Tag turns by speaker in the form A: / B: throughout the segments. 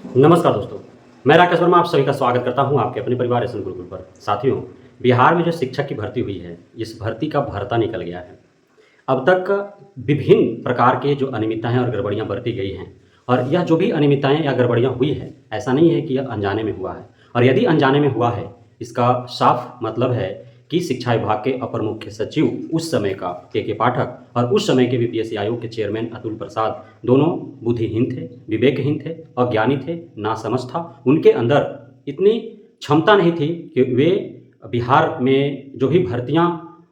A: नमस्कार दोस्तों, मैं राकेश वर्मा आप सभी का स्वागत करता हूं आपके अपने परिवार एसएन गुरुकुल पर। साथियों, बिहार में जो शिक्षक की भर्ती हुई है, इस भर्ती का भरता निकल गया है। अब तक विभिन्न प्रकार के जो अनियमितताएँ और गड़बड़ियाँ बरती गई हैं और यह जो भी अनियमितताएँ या गड़बड़ियाँ हुई हैं, ऐसा नहीं है कि यह अनजाने में हुआ है और यदि अनजाने में हुआ है, इसका साफ मतलब है कि शिक्षा विभाग के अपर मुख्य सचिव उस समय का के पाठक और उस समय के बीपीएससी आयोग के चेयरमैन अतुल प्रसाद दोनों बुद्धिहीन थे, विवेकहीन थे, अज्ञानी थे, नासमझ था। उनके अंदर इतनी क्षमता नहीं थी कि वे बिहार में जो भी भर्तियाँ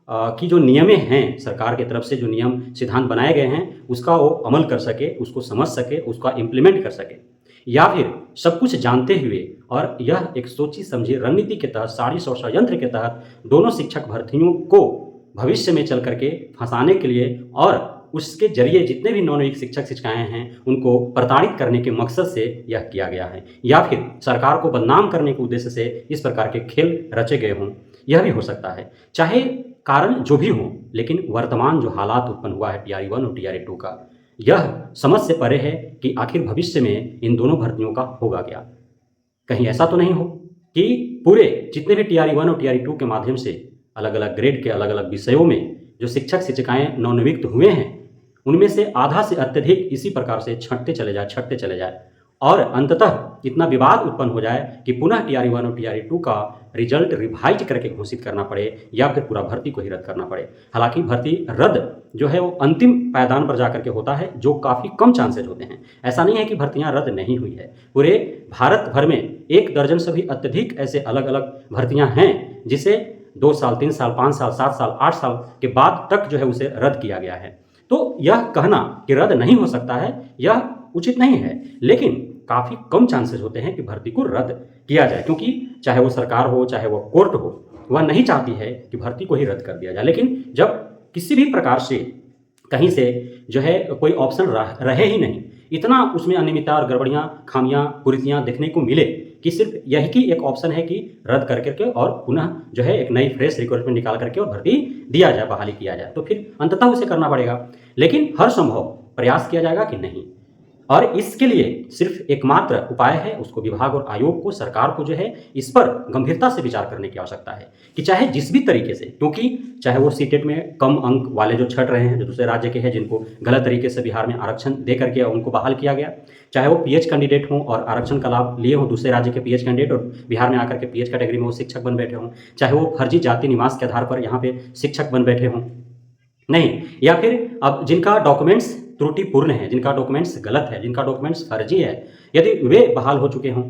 A: की जो नियमें हैं, सरकार की तरफ से जो नियम सिद्धांत बनाए गए हैं, उसका वो अमल कर सके, उसको समझ सके, उसका इम्प्लीमेंट कर सके या फिर सब कुछ जानते हुए और यह एक सोची समझी रणनीति के तहत, साजिश और षड्यंत्र के तहत दोनों शिक्षक भर्तियों को भविष्य में चल करके फंसाने के लिए और उसके जरिए जितने भी नवनियुक्त शिक्षक शिक्षिकाएँ हैं, उनको प्रताड़ित करने के मकसद से यह किया गया है या फिर सरकार को बदनाम करने के उद्देश्य से इस प्रकार के खेल रचे गए हों, यह भी हो सकता है। चाहे कारण जो भी हो, लेकिन वर्तमान जो हालात उत्पन्न हुआ है टीआरई 1 और टीआरई 2 का, यह समझ से परे है कि आखिर भविष्य में इन दोनों भर्तियों का होगा क्या। कहीं ऐसा तो नहीं हो कि पूरे जितने भी टीआरई 1 और टीआरई 2 के माध्यम से अलग अलग ग्रेड के अलग अलग विषयों में जो शिक्षक शिक्षिकाएँ नवनियुक्त हुए हैं, उनमें से आधा से अत्यधिक इसी प्रकार से छँटते चले जाए और अंततः इतना विवाद उत्पन्न हो जाए कि पुनः टीआरई 1 और टीआरई 2 का रिजल्ट रिवाइज करके घोषित करना पड़े या फिर पूरा भर्ती को ही रद्द करना पड़े। हालांकि भर्ती रद्द जो है वो अंतिम पायदान पर जाकर के होता है, जो काफ़ी कम चांसेज होते हैं। ऐसा नहीं है कि भर्तियां रद्द नहीं हुई है। पूरे भारत भर में 1 दर्जन से भी अत्यधिक ऐसे अलग अलग भर्तियां हैं जिसे 2 साल, 3 साल, 5 साल, 7 साल, 8 साल के बाद तक जो है उसे रद्द किया गया है। तो यह कहना कि रद्द नहीं हो सकता है, यह उचित नहीं है, लेकिन काफ़ी कम चांसेस होते हैं कि भर्ती को रद्द किया जाए, क्योंकि चाहे वो सरकार हो, चाहे वो कोर्ट हो, वह नहीं चाहती है कि भर्ती को ही रद्द कर दिया जाए। लेकिन जब किसी भी प्रकार से कहीं से जो है कोई ऑप्शन रहे ही नहीं, इतना उसमें अनियमितता और गड़बड़ियाँ, खामियाँ, कुरीतियाँ देखने को मिले कि सिर्फ यही एक ऑप्शन है कि रद्द करके और पुनः जो है एक नई फ्रेश रिक्रूटमेंट निकाल करके और भर्ती दिया जाए, बहाली किया जाए, तो फिर अंततः उसे करना पड़ेगा। लेकिन हर संभव प्रयास किया जाएगा कि नहीं, और इसके लिए सिर्फ एकमात्र उपाय है, उसको विभाग और आयोग को, सरकार को जो है इस पर गंभीरता से विचार करने की आवश्यकता है कि चाहे जिस भी तरीके से, क्योंकि चाहे वो सीटेट में कम अंक वाले जो छट रहे हैं, जो दूसरे राज्य के हैं, जिनको गलत तरीके से बिहार में आरक्षण दे करके उनको बहाल किया गया, चाहे वो पीएच कैंडिडेट हों और आरक्षण का लाभ लिए हों दूसरे राज्य के पीएच कैंडिडेट और बिहार में आकर के पीएच कैटेगरी में वो शिक्षक बन बैठे हों, चाहे वो फर्जी जाति निवास के आधार पर यहाँ पे शिक्षक बन बैठे हों, नहीं, या फिर अब जिनका डॉक्यूमेंट्स त्रुटिपूर्ण है, जिनका डॉक्यूमेंट्स गलत है, जिनका डॉक्यूमेंट्स फर्जी है, यदि वे बहाल हो चुके हों,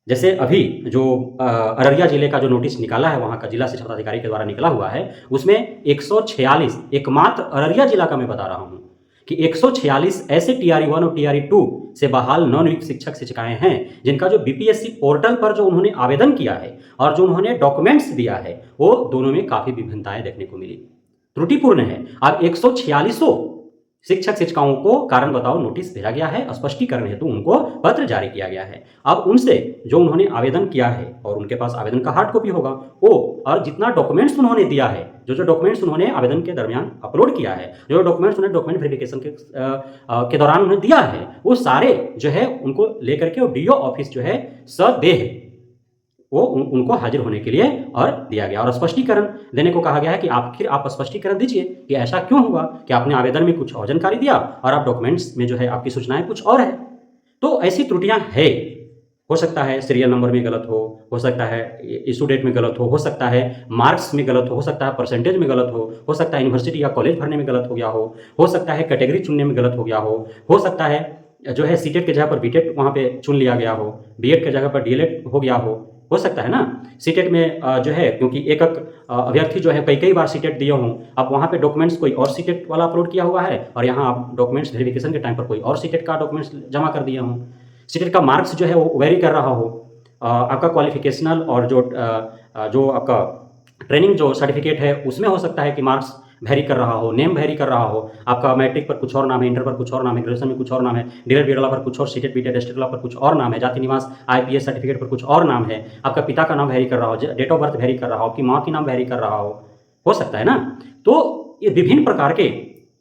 A: जैसे अभी जो अररिया जिले का जो नोटिस निकाला है, वहाँ का जिला शिक्षा पदाधिकारी के द्वारा निकला हुआ है, उसमें 146 एकमात्र अररिया जिला का मैं बता रहा हूँ कि 146 ऐसे टीआरई 1 और टीआरई 2 से बहाल नवनियुक्त शिक्षक शिक्षिकाएं हैं जिनका जो बीपीएससी पोर्टल पर जो उन्होंने आवेदन किया है और जो उन्होंने डॉक्यूमेंट्स दिया है, वो दोनों में काफ़ी विभिन्नताएं देखने को मिली, त्रुटिपूर्ण है। अब 146 शिक्षक शिक्षिकाओं को कारण बताओ नोटिस भेजा गया है, स्पष्टीकरण हेतु उनको पत्र जारी किया गया है। अब उनसे जो उन्होंने आवेदन किया है और उनके पास आवेदन का हार्ड कॉपी होगा वो, और जितना डॉक्यूमेंट्स उन्होंने दिया है, जो डॉक्यूमेंट्स उन्होंने आवेदन के दरमियान अपलोड किया है, जो डॉक्यूमेंट्स उन्होंने डॉक्यूमेंट वेरिफिकेशन के दौरान उन्हें दिया है, वो सारे जो है उनको लेकर के डीओ ऑफिस जो है सदेह वो उनको हाजिर होने के लिए और दिया गया और स्पष्टीकरण देने को कहा गया है कि आप स्पष्टीकरण दीजिए कि ऐसा क्यों हुआ कि आपने आवेदन में कुछ और जानकारी दिया और आप डॉक्यूमेंट्स में जो है आपकी सूचनाएं कुछ और है। तो ऐसी त्रुटियां है, हो सकता है सीरियल नंबर में गलत हो सकता है इशू डेट में गलत हो सकता है मार्क्स में गलत हो सकता है परसेंटेज में गलत हो सकता है यूनिवर्सिटी या कॉलेज भरने में गलत हो गया हो सकता है कैटेगरी चुनने में गलत हो गया हो सकता है जो है सीटेट की जगह पर बीटेट वहाँ पे चुन लिया गया हो, बीएड की जगह पर डीएलएड हो गया हो सकता है ना। सीटेट में जो है क्योंकि एक अभ्यर्थी जो है कई बार सीटेट दिए हों, अब वहाँ पे डॉक्यूमेंट्स कोई और सीटेट वाला अपलोड किया हुआ है और यहाँ आप डॉक्यूमेंट्स वेरिफिकेशन के टाइम पर कोई और सीटेट का डॉक्यूमेंट्स जमा कर दिए हों, सीटेट का मार्क्स जो है वो वेरी कर रहा हो, आपका क्वालिफिकेशनल और जो आपका ट्रेनिंग जो सर्टिफिकेट है उसमें हो सकता है कि मार्क्स वेरी कर रहा हो, नेम वेरी कर रहा हो, आपका मैट्रिक पर कुछ और नाम है, इंटर पर कुछ और नाम है, ग्रेजुएशन में कुछ और नाम है, डीएलएड बीएड पर कुछ और, सीटेट बीटेड स्टेट पर कुछ और नाम है, जाति निवास आईपीएस सर्टिफिकेट पर कुछ और नाम है, आपका पिता का नाम वेरी कर रहा हो, डेट ऑफ बर्थ वेरी कर रहा हो, आपकी माँ की नाम वेरी कर रहा हो सकता है ना। तो ये विभिन्न प्रकार के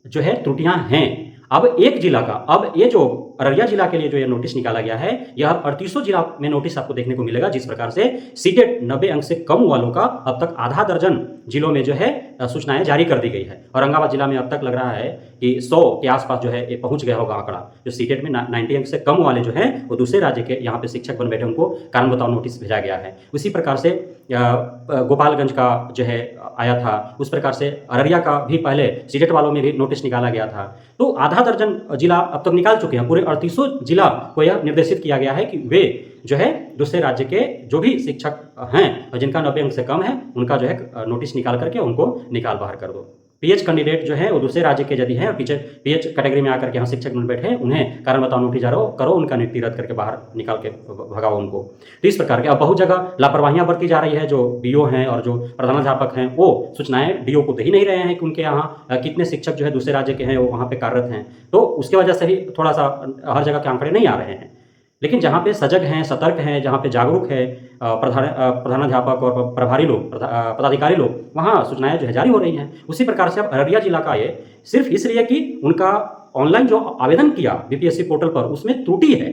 A: जो है त्रुटियां हैं। अब एक जिला का, अब ये जो अररिया जिला के लिए जो ये नोटिस निकाला गया है, यह 38 जिला में नोटिस आपको देखने को मिलेगा। जिस प्रकार से सीटेट 90 अंक से कम वालों का अब तक आधा दर्जन जिलों में जो है सूचनाएं जारी कर दी गई है। औरंगाबाद जिला में अब तक लग रहा है कि 100 के आसपास जो है ये पहुंच गया होगा आंकड़ा। जो सीटेट में 90 अंक से कम वाले जो हैं वो दूसरे राज्य के यहाँ पे शिक्षक बन बैठे, उनको कारण बताओ नोटिस भेजा गया है। उसी प्रकार से गोपालगंज का जो है आया था, उस प्रकार से अररिया का भी पहले सीटेट वालों में भी नोटिस निकाला गया था। तो आधा दर्जन जिला अब तक निकाल चुके हैं। पूरे 38 जिला को यह निर्देशित किया गया है कि वे जो है दूसरे राज्य के जो भी शिक्षक हैं और जिनका 90 अंक से कम है, उनका जो है नोटिस निकाल करके उनको निकाल बाहर कर दो। पीएच कैंडिडेट जो है वो दूसरे राज्य के यदि हैं और पीएच कैटेगरी में आकर के यहाँ शिक्षक बन बैठे हैं, उन्हें कारण बताओ नोटिस जारी करो, उनका नियुक्ति रद्द करके बाहर निकाल के भगाओ उनको। तो इस प्रकार के अब बहुत जगह लापरवाहियां बरती जा रही है। जो बीओ हैं और जो प्रधानाध्यापक हैं वो सूचनाएं डीओ को दे ही नहीं रहे हैं कि उनके यहाँ कितने शिक्षक जो है दूसरे राज्य के हैं वो वहाँ पे कार्यरत हैं। तो उसकी वजह से भी थोड़ा सा हर जगह के आंकड़े नहीं आ रहे हैं। लेकिन जहाँ पे सजग हैं, सतर्क हैं, जहाँ पे जागरूक है प्रधानाध्यापक और प्रभारी लोग, पदाधिकारी लोग, वहाँ सूचनाएं जो है जारी हो रही हैं। उसी प्रकार से अब अररिया जिला का ये सिर्फ इसलिए कि उनका ऑनलाइन जो आवेदन किया बीपीएससी पोर्टल पर उसमें त्रुटि है,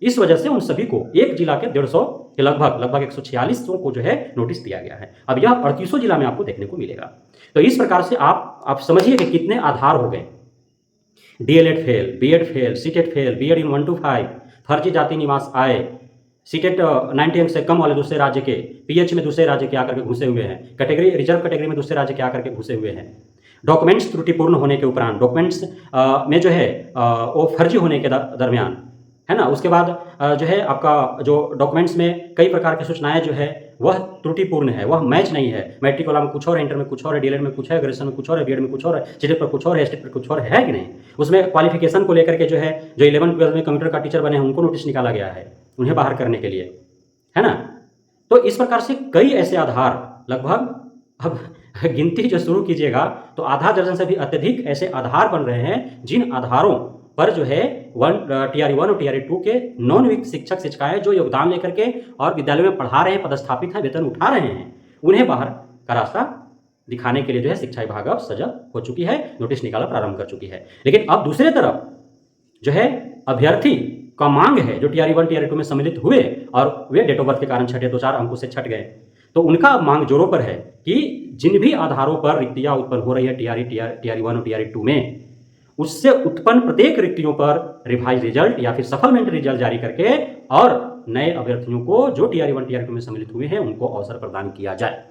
A: इस वजह से उन सभी को एक जिला के 150 के लगभग 146 को जो है नोटिस दिया गया है। अब यह 38 जिला में आपको देखने को मिलेगा। तो इस प्रकार से आप समझिए कि कितने आधार हो गए। DElEd fail, BEd fail, CTET fail, BEd in 1 to 5, फर्जी जाति निवास आय, सीटेट 90 अंक से कम वाले दूसरे राज्य के, पीएच में दूसरे राज्य के आकर के घुसे हुए हैं, कैटेगरी रिजर्व कैटेगरी में दूसरे राज्य के आकर के घुसे हुए हैं, डॉक्यूमेंट्स त्रुटिपूर्ण होने के उपरांत, डॉक्यूमेंट्स में जो है वो फर्जी होने के दरमियान, है ना। उसके बाद जो है आपका जो डॉक्यूमेंट्स में कई प्रकार की सूचनाएं जो है वह त्रुटिपूर्ण है, वह मैच नहीं है। मैट्रिक वाला में कुछ और है, इंटर में कुछ और है, डीएलएड में कुछ है, ग्रेजुएशन में कुछ और है, बीएड में कुछ और है, सीटेट पर कुछ और है, एसटेट पर कुछ और है कि नहीं। उसमें क्वालिफिकेशन को लेकर के जो है जो 11-12 में कंप्यूटर का टीचर बने हैं उनको नोटिस निकाला गया है, उन्हें बाहर करने के लिए, है ना। तो इस प्रकार से कई ऐसे आधार, लगभग अब गिनती जो शुरू कीजिएगा तो आधा दर्जन से भी अत्यधिक ऐसे आधार बन रहे हैं, जिन आधारों पर जो है टीआरई 1 और टीआरई 2 के नॉन वीक शिक्षक शिक्षिकाएं जो योगदान लेकर के और विद्यालय में पढ़ा रहे हैं, पदस्थापित हैं, वेतन उठा रहे हैं, उन्हें बाहर का रास्ता दिखाने के लिए जो है शिक्षा विभाग अब सजग हो चुकी है, नोटिस निकाला प्रारंभ कर चुकी है। लेकिन अब दूसरे तरफ जो है अभ्यर्थी का मांग है जो टीआरई 1 टीआरई 2 में सम्मिलित हुए और वे डेट ऑफ बर्थ के कारण छठे 2-4 अंकों से छट गए, तो उनका मांग जोरों पर है कि जिन भी आधारों पर रिक्तियां उत्पन्न हो रही है टीआरई 1 और टीआरई 2 में, उससे उत्पन्न प्रत्येक रिक्तियों पर रिवाइज रिजल्ट या फिर सप्लीमेंट रिजल्ट जारी करके और नए अभ्यर्थियों को जो टीआरई 1 टीआरई 2 में सम्मिलित हुए हैं उनको अवसर प्रदान किया जाए।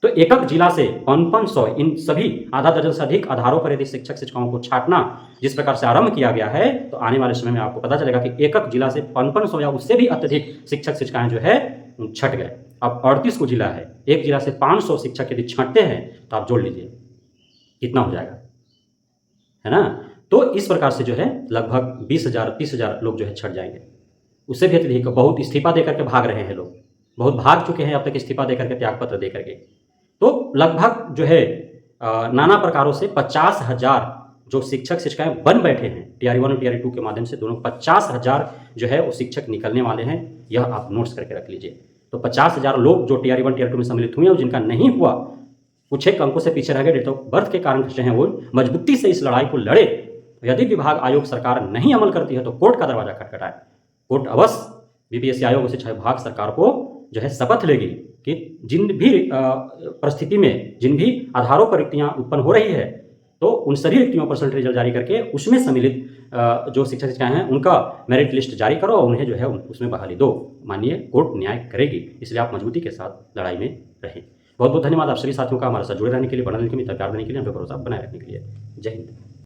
A: तो एकक जिला से 500 इन सभी आधा दर्जन से अधिक आधारों पर यदि शिक्षक शिक्षिकाओं को छांटना जिस प्रकार से आरंभ किया गया है, तो आने वाले समय में आपको पता चलेगा कि एकक जिला से 500 या उससे भी अत्यधिक शिक्षक शिक्षिकाएं जो है छट गए। अब 38 को जिला है, एक जिला से 500 शिक्षक यदि छांटते हैं तो आप जोड़ लीजिए कितना हो जाएगा, है ना। तो इस प्रकार से जो है लगभग 20,000 30,000 लोग जो है छट जाएंगे। उससे भी अत्यधिक बहुत इस्तीफा देकर के भाग रहे हैं लोग, बहुत भाग चुके हैं अब तक इस्तीफा देकर के, त्यागपत्र देकर के। तो लगभग जो है नाना प्रकारों से 50,000 जो शिक्षक शिक्षिकाएं बन बैठे हैं टीआरई 1 और टीआरई 2 के माध्यम से, दोनों 50,000 जो है वो शिक्षक निकलने वाले हैं। यह आप नोट्स करके रख लीजिए। तो 50,000 लोग जो टीआरई 1 टीआरई 2 में सम्मिलित हुए और जिनका नहीं हुआ, कुछ एक अंकों से पीछे रह गए, डेट ऑफ बर्थ के कारण जो है वो मजबूती से इस लड़ाई को लड़े। यदि विभाग आयोग सरकार नहीं अमल करती है तो कोर्ट का दरवाजा खटखटाए। कोर्ट अवश्य बीपीएससी आयोग और शिक्षा विभाग सरकार को जो है शपथ लेगी कि जिन भी परिस्थिति में जिन भी आधारों पर रिक्तियां उत्पन्न हो रही है, तो उन सभी रिक्तियों पर परसेंट रिजल्ट जारी करके उसमें सम्मिलित जो शिक्षक शिक्षिकाएं हैं उनका मेरिट लिस्ट जारी करो और उन्हें जो है उसमें बहाली दो। मानिए कोर्ट न्याय करेगी, इसलिए आप मजबूती के साथ लड़ाई में रहें। बहुत बहुत धन्यवाद आप सभी साथियों का हमारे साथ जुड़े रहने के लिए, बना रहने के लिए, प्यार देने के लिए, हम पे भरोसा बनाए रखने के लिए। जय हिंद।